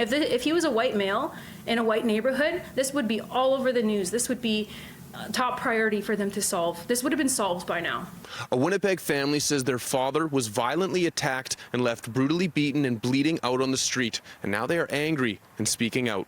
If he was a white male in a white neighborhood, this would be all over the news. This would be top priority for them to solve. This would have been solved by now. A Winnipeg family says their father was violently attacked and left brutally beaten and bleeding out on the street, and now they are angry and speaking out.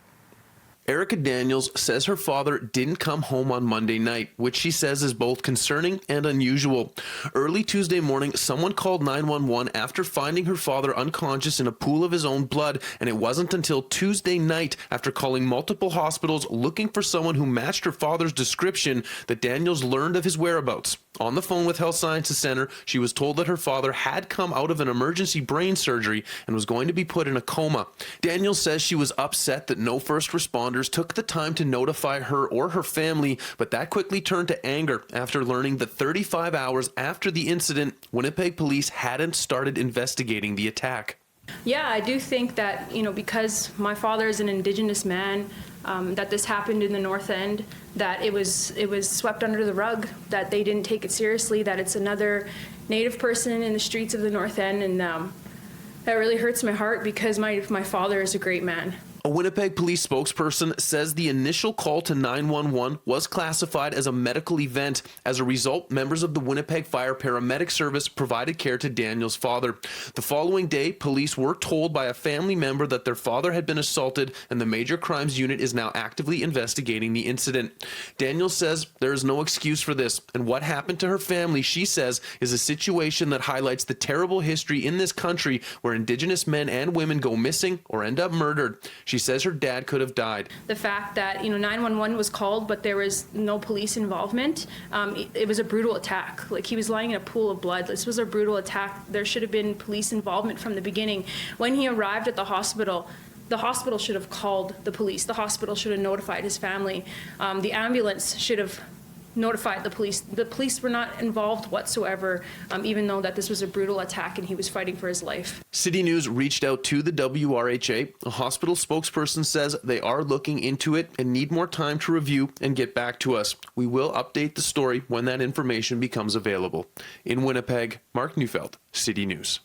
Erica Daniels says her father didn't come home on Monday night, which she says is both concerning and unusual. Early Tuesday morning, someone called 911 after finding her father unconscious in a pool of his own blood, and it wasn't until Tuesday night, after calling multiple hospitals looking for someone who matched her father's description, that Daniels learned of his whereabouts. On the phone with Health Sciences Center, she was told that her father had come out of an emergency brain surgery and was going to be put in a coma. Daniels says she was upset that no first responders took the time to notify her or her family, but that quickly turned to anger after learning that 35 hours after the incident, Winnipeg police hadn't started investigating the attack. Yeah, I do think that, because my father is an Indigenous man, that this happened in the North End, that it was swept under the rug, that they didn't take it seriously, that it's another Native person in the streets of the North End, and that really hurts my heart because my father is a great man. A Winnipeg police spokesperson says the initial call to 911 was classified as a medical event. As a result, members of the Winnipeg Fire Paramedic Service provided care to Daniel's father. The following day, police were told by a family member that their father had been assaulted, and the Major Crimes Unit is now actively investigating the incident. Daniel says there is no excuse for this, and what happened to her family, she says, is a situation that highlights the terrible history in this country where Indigenous men and women go missing or end up murdered. She says her dad could have died. The fact that 911 was called, but there was no police involvement, it was a brutal attack. Like, he was lying in a pool of blood. This was a brutal attack. There should have been police involvement from the beginning. When he arrived at the hospital should have called the police. The hospital should have notified his family. The ambulance should have notified the police. The police were not involved whatsoever, even though that this was a brutal attack and he was fighting for his life. City News reached out to the WRHA. A hospital spokesperson says they are looking into it and need more time to review and get back to us. We will update the story when that information becomes available. In Winnipeg, Mark Neufeld, City News.